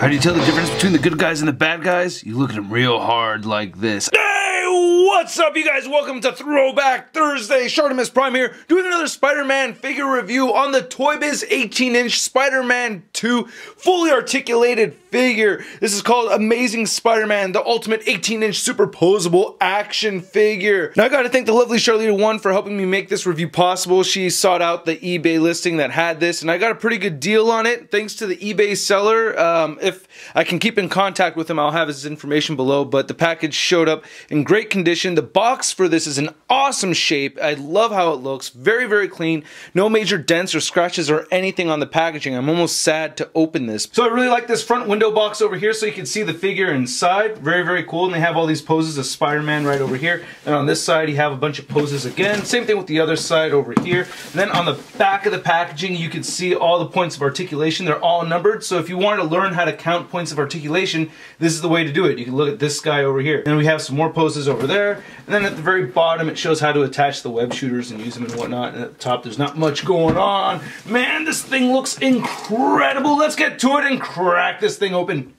How do you tell the difference between the good guys and the bad guys? You look at them real hard like this. Hey, what's up you guys? Welcome to Throwback Thursday. Shartimus Prime here, doing another Spider-Man figure review on the Toy Biz 18-inch Spider-Man 2 fully articulated figure. This is called Amazing Spider-Man, the ultimate 18-inch super posable action figure. Now I gotta thank the lovely Charlita1 for helping me make this review possible. She sought out the eBay listing that had this, and I got a pretty good deal on it thanks to the eBay seller. If I can keep in contact with him, I'll have his information below, but the package showed up in great condition. The box for this is in awesome shape. I love how it looks. Very, very clean. No major dents or scratches or anything on the packaging. I'm almost sad to open this. So I really like this front window box over here so you can see the figure inside. Very, very cool. And they have all these poses of Spider-Man right over here. And on this side, you have a bunch of poses again. Same thing with the other side over here. And then on the back of the packaging, you can see all the points of articulation. They're all numbered. So if you want to learn how to count points of articulation, this is the way to do it. You can look at this guy over here. And we have some more poses over there. And then at the very bottom, it shows how to attach the web shooters and use them and whatnot. And at the top, there's not much going on. Man, this thing looks incredible. Let's get to it and crack this thing open.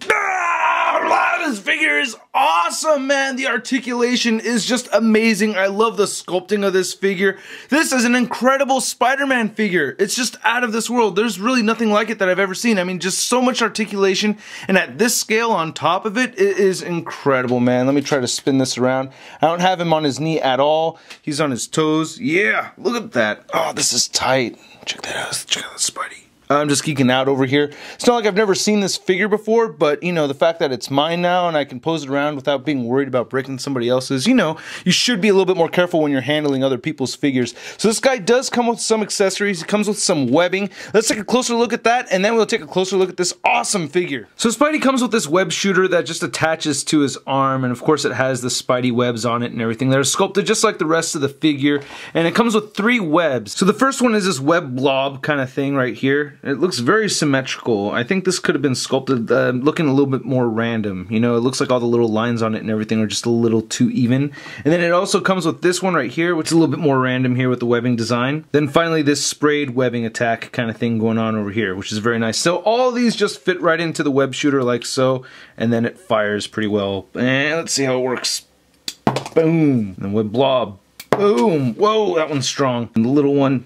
This figure is awesome, man. The articulation is just amazing. I love the sculpting of this figure. This is an incredible Spider-Man figure. It's just out of this world. There's really nothing like it that I've ever seen. I mean, just so much articulation, and at this scale on top of it, it is incredible, man. Let me try to spin this around. I don't have him on his knee at all. He's on his toes. Yeah, look at that. Oh, this is tight. Check that out. Check out the Spidey. I'm just geeking out over here. It's not like I've never seen this figure before, but, you know, the fact that it's mine now and I can pose it around without being worried about breaking somebody else's, you know, you should be a little bit more careful when you're handling other people's figures. So this guy does come with some accessories. He comes with some webbing. Let's take a closer look at that, and then we'll take a closer look at this awesome figure. So Spidey comes with this web shooter that just attaches to his arm, and of course it has the Spidey webs on it and everything. They're sculpted just like the rest of the figure, and it comes with 3 webs. So the first one is this web blob kind of thing right here. It looks very symmetrical. I think this could have been sculpted looking a little bit more random. You know, it looks like all the little lines on it and everything are just a little too even. And then it also comes with this one right here, which is a little bit more random here with the webbing design. Then finally this sprayed webbing attack kind of thing going on over here, which is very nice. So all these just fit right into the web shooter like so, and then it fires pretty well. And let's see how it works. Boom. And web blob. Boom. Whoa, that one's strong. And the little one,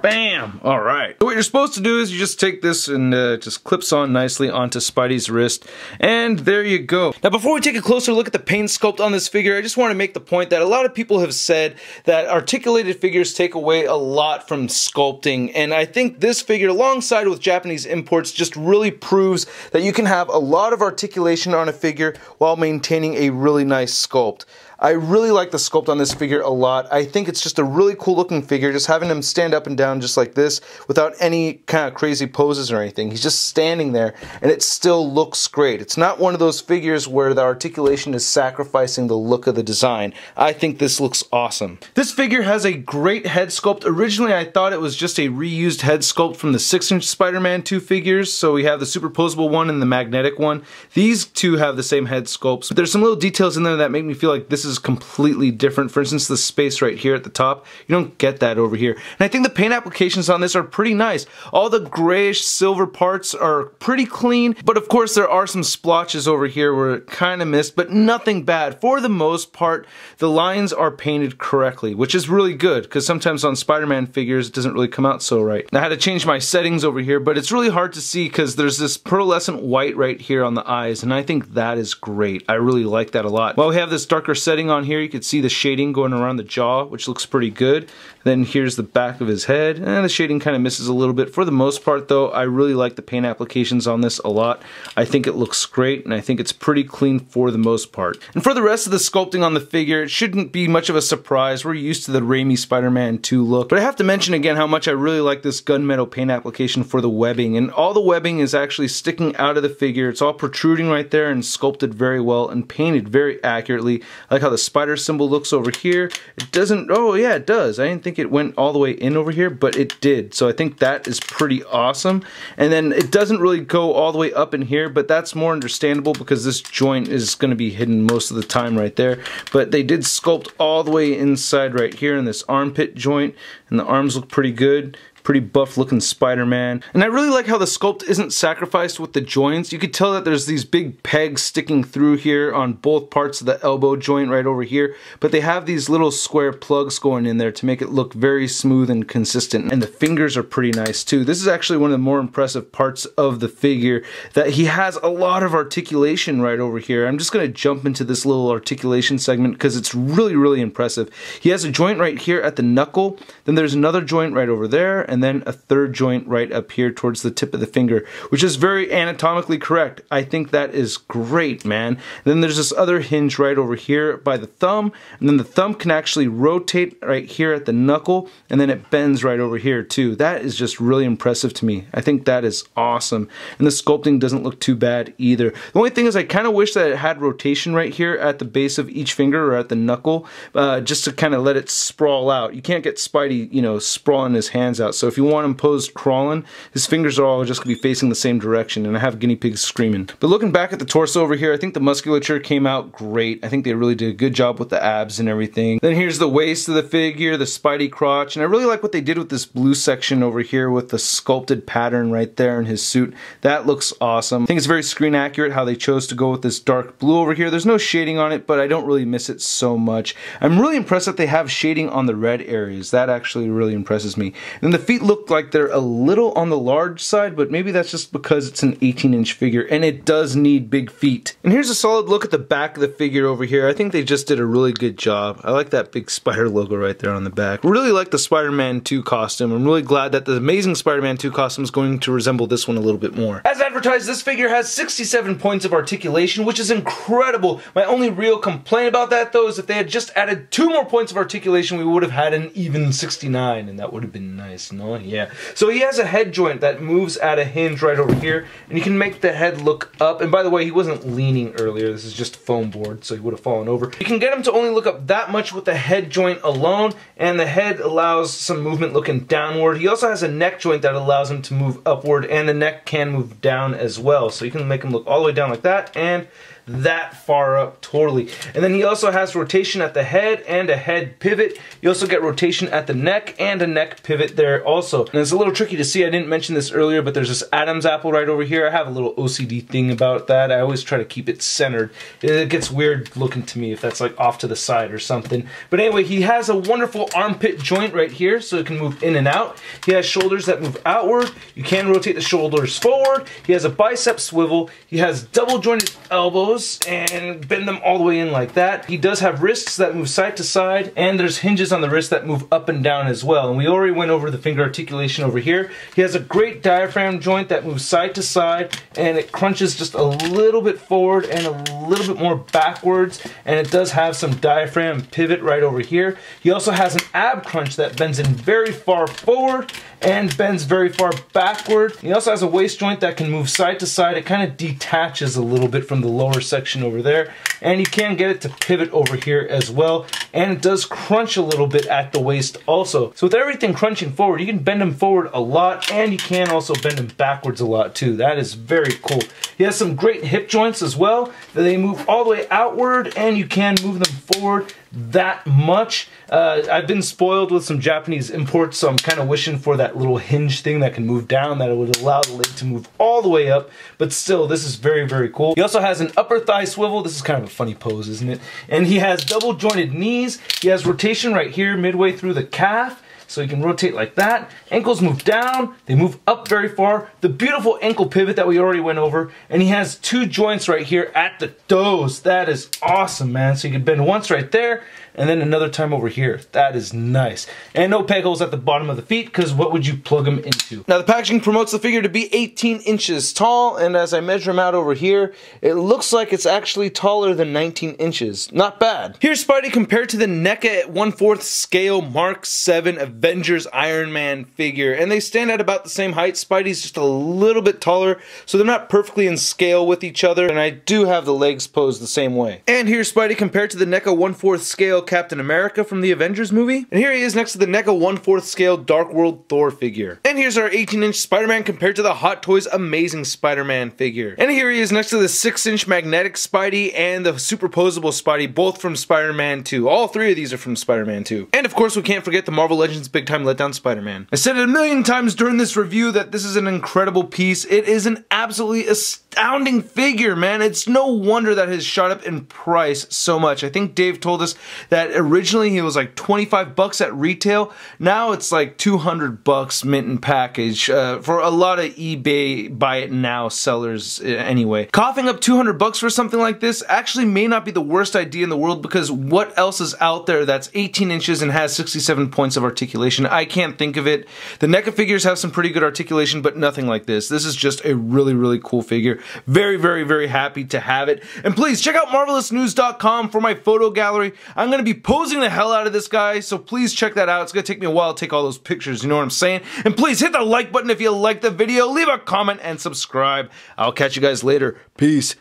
bam! Alright. So what you're supposed to do is you just take this and just clips on nicely onto Spidey's wrist, and there you go. Now before we take a closer look at the paint sculpt on this figure, I just want to make the point that a lot of people have said that articulated figures take away a lot from sculpting, and I think this figure alongside with Japanese imports just really proves that you can have a lot of articulation on a figure while maintaining a really nice sculpt. I really like the sculpt on this figure a lot. I think it's just a really cool looking figure, just having him stand up and down just like this without any kind of crazy poses or anything. He's just standing there and it still looks great. It's not one of those figures where the articulation is sacrificing the look of the design. I think this looks awesome. This figure has a great head sculpt. Originally I thought it was just a reused head sculpt from the 6-inch Spider-Man 2 figures. So we have the super posable one and the magnetic one. These two have the same head sculpts, but there's some little details in there that make me feel like this is completely different. For instance, the space right here at the top, you don't get that over here. And I think the paint applications on this are pretty nice. All the grayish silver parts are pretty clean, but of course there are some splotches over here where it kind of missed, but nothing bad. For the most part, the lines are painted correctly, which is really good, because sometimes on Spider-Man figures it doesn't really come out so right. I had to change my settings over here, but it's really hard to see because there's this pearlescent white right here on the eyes, and I think that is great. I really like that a lot. While we have this darker setting on here, you can see the shading going around the jaw, which looks pretty good. Then here's the back of his head, and the shading kind of misses a little bit. For the most part though, I really like the paint applications on this a lot. I think it looks great, and I think it's pretty clean for the most part. And for the rest of the sculpting on the figure, it shouldn't be much of a surprise. We're used to the Raimi Spider-Man 2 look. But I have to mention again how much I really like this gunmetal paint application for the webbing. And all the webbing is actually sticking out of the figure. It's all protruding right there and sculpted very well and painted very accurately. I like how the spider symbol looks over here. It doesn't, oh yeah, it does. I didn't think it went all the way in over here, but it did. So I think that is pretty awesome. And then it doesn't really go all the way up in here, but that's more understandable because this joint is going to be hidden most of the time right there. But they did sculpt all the way inside right here in this armpit joint, and the arms look pretty good. Pretty buff looking Spider-Man. And I really like how the sculpt isn't sacrificed with the joints. You could tell that there's these big pegs sticking through here on both parts of the elbow joint right over here, but they have these little square plugs going in there to make it look very smooth and consistent. And the fingers are pretty nice too. This is actually one of the more impressive parts of the figure, that he has a lot of articulation right over here. I'm just going to jump into this little articulation segment because it's really impressive. He has a joint right here at the knuckle, then there's another joint right over there, and then a third joint right up here towards the tip of the finger, which is very anatomically correct. I think that is great, man. And then there's this other hinge right over here by the thumb, and then the thumb can actually rotate right here at the knuckle, and then it bends right over here too. That is just really impressive to me. I think that is awesome. And the sculpting doesn't look too bad either. The only thing is I kind of wish that it had rotation right here at the base of each finger or at the knuckle, just to kind of let it sprawl out. You can't get Spidey, you know, sprawling his hands out. So if you want him posed crawling, his fingers are all just going to be facing the same direction, and I have guinea pigs screaming. But looking back at the torso over here, I think the musculature came out great. I think they really did a good job with the abs and everything. Then here's the waist of the figure, the Spidey crotch, and I really like what they did with this blue section over here with the sculpted pattern right there in his suit. That looks awesome. I think it's very screen accurate how they chose to go with this dark blue over here. There's no shading on it, but I don't really miss it so much. I'm really impressed that they have shading on the red areas. That actually really impresses me. And the feet look like they're a little on the large side, but maybe that's just because it's an 18-inch figure and it does need big feet. And here's a solid look at the back of the figure over here. I think they just did a really good job. I like that big spider logo right there on the back. Really like the Spider-Man 2 costume. I'm really glad that the Amazing Spider-Man 2 costume is going to resemble this one a little bit more. As advertised, this figure has 67 points of articulation, which is incredible. My only real complaint about that though is if they had just added 2 more points of articulation, we would have had an even 69, and that would have been nice, no? Yeah. So he has a head joint that moves at a hinge right over here, and you can make the head look up. And by the way, he wasn't leaning earlier. This is just foam board, so he would have fallen over. You can get him to only look up that much with the head joint alone, and the head allows some movement looking downward. He also has a neck joint that allows him to move upward, and the neck can move down as well. So you can make him look all the way down like that, and that far up totally. And then he also has rotation at the head and a head pivot. You also get rotation at the neck and a neck pivot there also. And it's a little tricky to see. I didn't mention this earlier, but there's this Adam's apple right over here. I have a little OCD thing about that. I always try to keep it centered. It gets weird looking to me if that's like off to the side or something. But anyway, he has a wonderful armpit joint right here, so it can move in and out. He has shoulders that move outward. You can rotate the shoulders forward. He has a bicep swivel. He has double jointed elbows and bend them all the way in like that. He does have wrists that move side to side, and there's hinges on the wrist that move up and down as well. And we already went over the finger articulation over here. He has a great diaphragm joint that moves side to side, and it crunches just a little bit forward and a little bit more backwards, and it does have some diaphragm pivot right over here. He also has an ab crunch that bends in very far forward and bends very far backward. He also has a waist joint that can move side to side. It kind of detaches a little bit from the lower section over there, and you can get it to pivot over here as well, and it does crunch a little bit at the waist also. So with everything crunching forward, you can bend them forward a lot, and you can also bend them backwards a lot too. That is very cool. He has some great hip joints as well. They move all the way outward, and you can move them forward that much. I've been spoiled with some Japanese imports, so I'm kind of wishing for that little hinge thing that can move down, that it would allow the leg to move all the way up, but still, this is very cool. He also has an upper thigh swivel. This is kind of a funny pose, isn't it? And he has double jointed knees. He has rotation right here midway through the calf, so you can rotate like that. Ankles move down, they move up very far. The beautiful ankle pivot that we already went over, and he has 2 joints right here at the toes. That is awesome, man. So you can bend once right there, and then another time over here. That is nice. And no peg holes at the bottom of the feet, because what would you plug them into? Now the packaging promotes the figure to be 18 inches tall, and as I measure him out over here, it looks like it's actually taller than 19 inches. Not bad. Here's Spidey compared to the NECA at 1/4 scale Mark 7 Avengers Iron Man figure, and they stand at about the same height. Spidey's just a little bit taller, so they're not perfectly in scale with each other, and I do have the legs posed the same way. And here's Spidey compared to the NECA 1/4 scale Captain America from the Avengers movie, and here he is next to the NECA 1/4 scale Dark World Thor figure. And here's our 18-inch Spider-Man compared to the Hot Toys Amazing Spider-Man figure. And here he is next to the 6-inch magnetic Spidey and the superposable Spidey, both from Spider-Man 2. All 3 of these are from Spider-Man 2. And of course we can't forget the Marvel Legends big time letdown Spider-Man. I said it a million times during this review that this is an incredible piece. It is an absolutely astounding figure, man. It's no wonder that it has shot up in price so much. I think Dave told us that originally he was like 25 bucks at retail. Now it's like 200 bucks mint and package for a lot of eBay buy it now sellers anyway. Coughing up 200 bucks for something like this actually may not be the worst idea in the world, because what else is out there that's 18 inches and has 67 points of articulation? I can't think of it. The NECA figures have some pretty good articulation, but nothing like this. This is just a really, really cool figure. Very, very, very happy to have it. And please check out marvelousnews.com for my photo gallery. I'm going to be posing the hell out of this guy, so please check that out. It's going to take me a while to take all those pictures, you know what I'm saying? And please hit the like button if you like the video, leave a comment, and subscribe. I'll catch you guys later. Peace.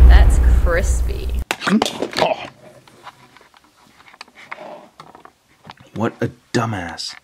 That's crispy. Oh. What a dumbass.